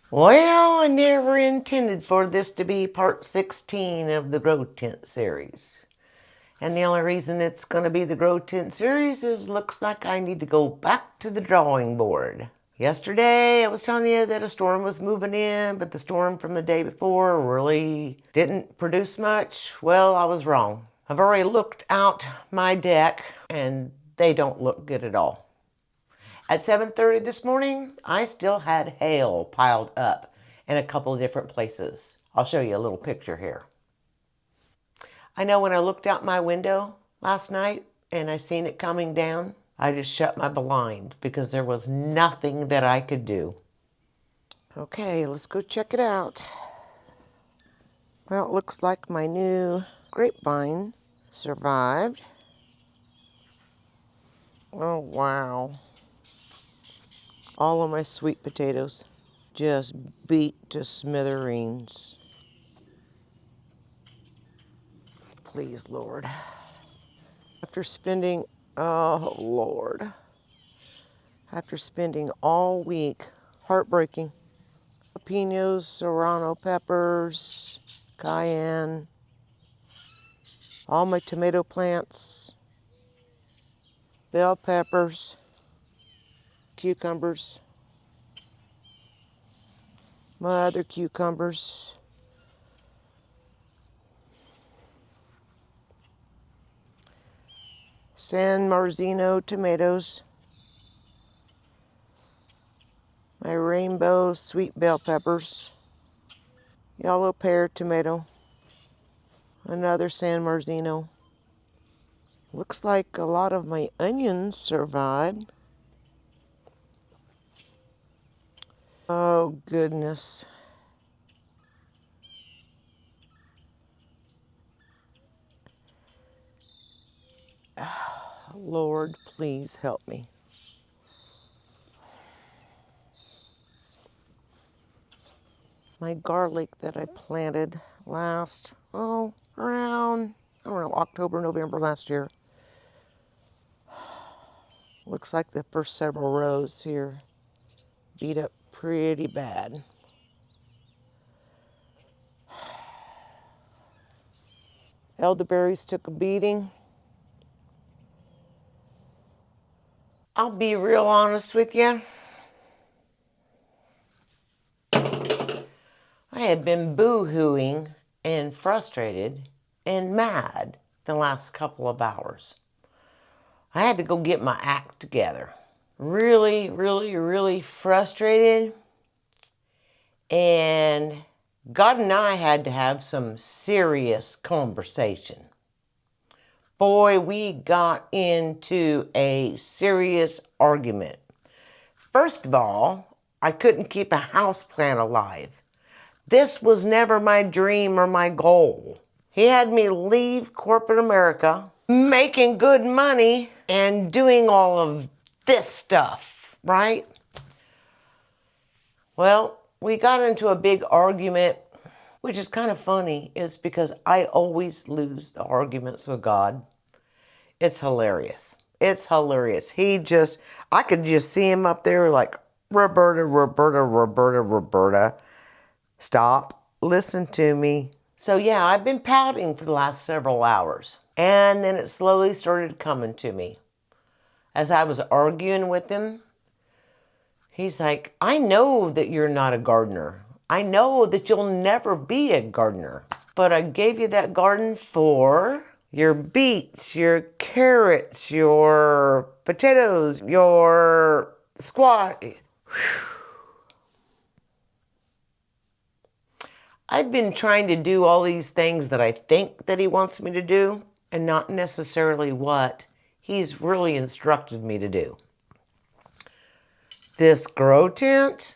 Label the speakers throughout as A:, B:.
A: Well, I never intended for this to be part 16 of the Grow Tent series. And the only reason it's going to be the Grow Tent series is looks like I need to go back to the drawing board. Yesterday, I was telling you that a storm was moving in, but the storm from the day before really didn't produce much. Well, I was wrong. I've already looked out my deck, and they don't look good at all. At 7:30 this morning, I still had hail piled up in a couple of different places. I'll show you a little picture here. I know when I looked out my window last night and I seen it coming down, I just shut my blind because there was nothing that I could do. Okay, let's go check it out. Well, it looks like my new grapevine survived. Oh, wow. All of my sweet potatoes just beat to smithereens. Please, Lord. After spending, oh, Lord. After spending all week heartbreaking, jalapenos, serrano peppers, cayenne, all my tomato plants, bell peppers, cucumbers, my other cucumbers, San Marzino tomatoes, my rainbow sweet bell peppers, yellow pear tomato, another San Marzino. Looks like a lot of my onions survived. Oh, goodness. Lord, please help me. My garlic that I planted last, around, I don't know, October, November last year. Looks like the first several rows here beat up pretty bad. Elderberries took a beating. I'll be real honest with you. I had been boo-hooing and frustrated and mad the last couple of hours. I had to go get my act together. Really, really, really frustrated. And God and I had to have some serious conversation. Boy, we got into a serious argument. First of all, I couldn't keep a houseplant alive. This was never my dream or my goal. He had me leave corporate America, making good money, and doing all of this stuff, right? Well, we got into a big argument, which is kind of funny. It's because I always lose the arguments with God. It's hilarious. It's hilarious. I could just see him up there like, Roberta, Roberta, Roberta, Roberta. Stop. Listen to me. So yeah, I've been pouting for the last several hours. And then it slowly started coming to me. As I was arguing with him, he's like, I know that you're not a gardener. I know that you'll never be a gardener. But I gave you that garden for your beets, your carrots, your potatoes, your squash. I've been trying to do all these things that I think that he wants me to do and not necessarily what he's really instructed me to do. This grow tent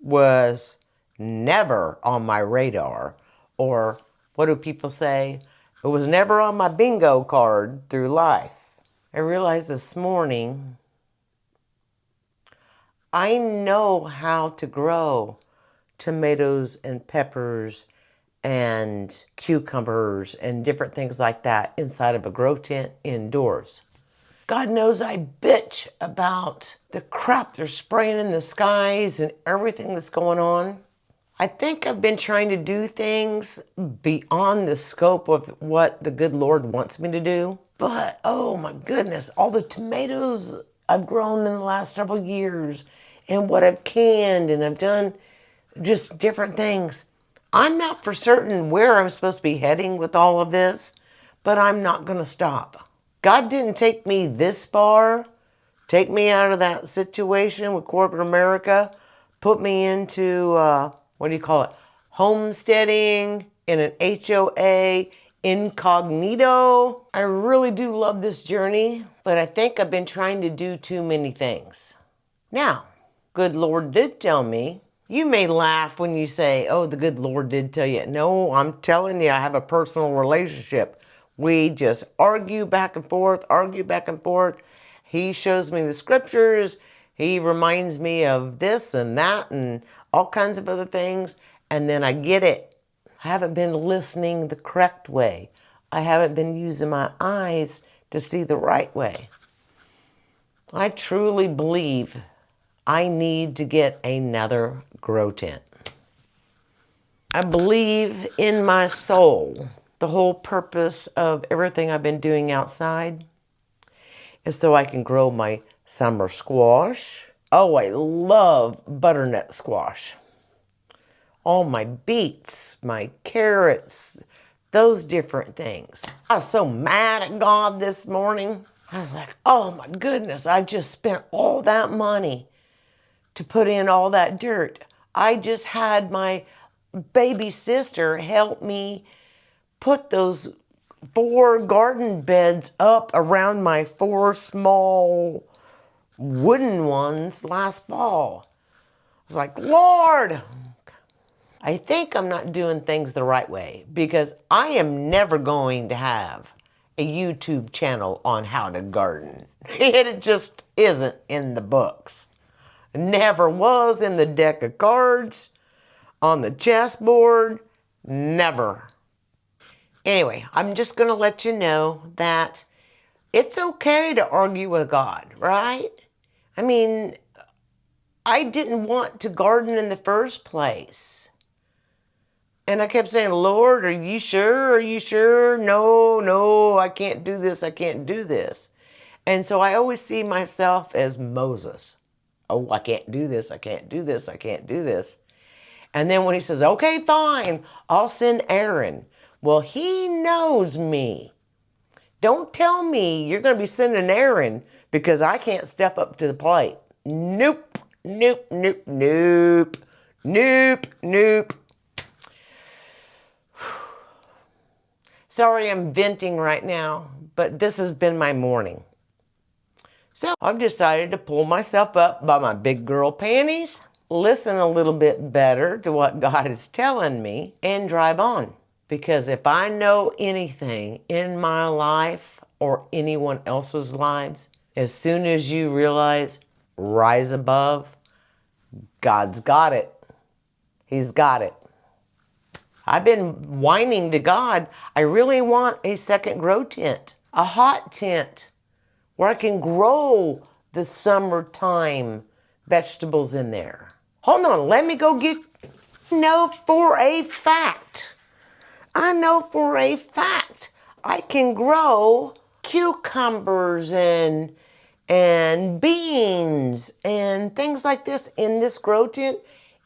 A: was never on my radar, or what do people say? It was never on my bingo card through life. I realized this morning I know how to grow tomatoes and peppers and cucumbers and different things like that inside of a grow tent indoors. God knows I bitch about the crap they're spraying in the skies and everything that's going on. I think I've been trying to do things beyond the scope of what the good Lord wants me to do. But, oh my goodness, all the tomatoes I've grown in the last several years and what I've canned and I've done just different things. I'm not for certain where I'm supposed to be heading with all of this, but I'm not going to stop. God didn't take me this far, take me out of that situation with corporate America, put me into, what do you call it, homesteading in an HOA, incognito. I really do love this journey, but I think I've been trying to do too many things. Now, good Lord did tell me. You may laugh when you say, oh, the good Lord did tell you. No, I'm telling you, I have a personal relationship. We just argue back and forth, argue back and forth. He shows me the scriptures. He reminds me of this and that and all kinds of other things. And then I get it. I haven't been listening the correct way. I haven't been using my eyes to see the right way. I truly believe I need to get another grow tent. I believe in my soul the whole purpose of everything I've been doing outside is so I can grow my summer squash. Oh, I love butternut squash. All my beets, my carrots, those different things. I was so mad at God this morning. I was like, oh my goodness, I just spent all that money to put in all that dirt. I just had my baby sister help me put those 4 garden beds up around my 4 small wooden ones last fall. I was like, Lord, I think I'm not doing things the right way because I am never going to have a YouTube channel on how to garden. It just isn't in the books. Never was in the deck of cards, on the chessboard, never. Anyway, I'm just going to let you know that it's okay to argue with God, right? I mean, I didn't want to garden in the first place. And I kept saying, Lord, are you sure? Are you sure? No, I can't do this. I can't do this. And so I always see myself as Moses. Oh, I can't do this. I can't do this. I can't do this. And then when he says, okay, fine, I'll send Aaron. Well, he knows me. Don't tell me you're going to be sending Aaron because I can't step up to the plate. Nope, nope, nope, nope, nope, nope. Sorry I'm venting right now, but this has been my morning. So I've decided to pull myself up by my big girl panties, listen a little bit better to what God is telling me, and drive on. Because if I know anything in my life or anyone else's lives, as soon as you realize, rise above, God's got it. He's got it. I've been whining to God, I really want a second grow tent, a hot tent, where I can grow the summertime vegetables in there. Hold on, let me go get, I know for a fact I can grow cucumbers and beans and things like this in this grow tent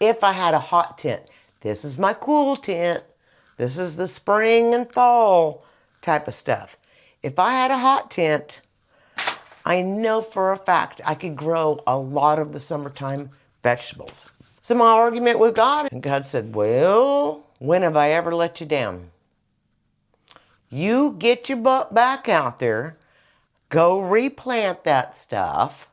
A: if I had a hot tent. This is my cool tent. This is the spring and fall type of stuff. If I had a hot tent, I know for a fact I could grow a lot of the summertime vegetables. So my argument with God, and God said, well, when have I ever let you down? You get your butt back out there, go replant that stuff,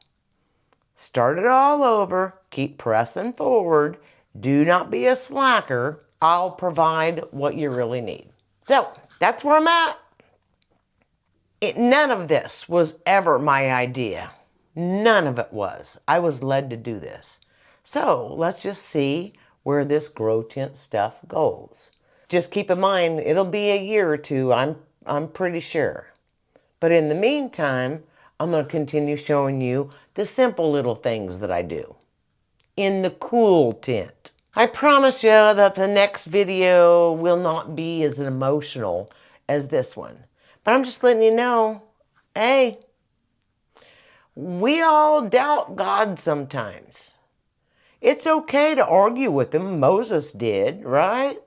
A: start it all over, keep pressing forward, do not be a slacker. I'll provide what you really need. So that's where I'm at. None of this was ever my idea. None of it was. I was led to do this. So let's just see where this grow tent stuff goes. Just keep in mind, it'll be a year or two, I'm pretty sure. But in the meantime, I'm going to continue showing you the simple little things that I do in the cool tent. I promise you that the next video will not be as emotional as this one. But I'm just letting you know, hey, we all doubt God sometimes. It's okay to argue with him. Moses did, right?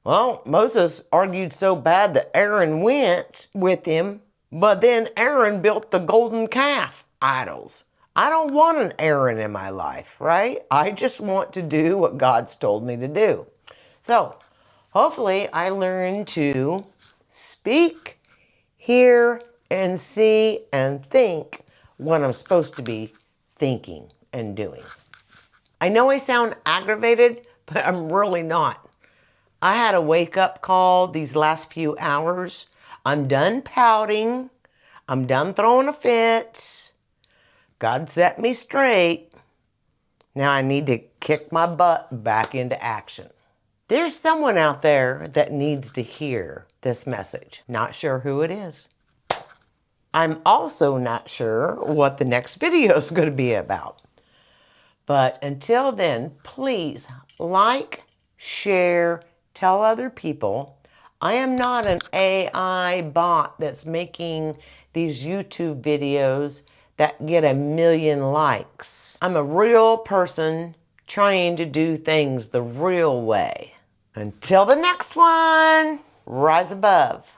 A: Well, Moses argued so bad that Aaron went with him, but then Aaron built the golden calf idols. I don't want an Aaron in my life, right? I just want to do what God's told me to do. So, hopefully I learn to speak, hear, and see, and think what I'm supposed to be thinking and doing. I know I sound aggravated, but I'm really not. I had a wake-up call these last few hours. I'm done pouting. I'm done throwing a fit. God set me straight. Now I need to kick my butt back into action. There's someone out there that needs to hear this message. Not sure who it is. I'm also not sure what the next video is going to be about. But until then, please like, share, tell other people. I am not an AI bot that's making these YouTube videos that get 1 million likes. I'm a real person trying to do things the real way. Until the next one, rise above.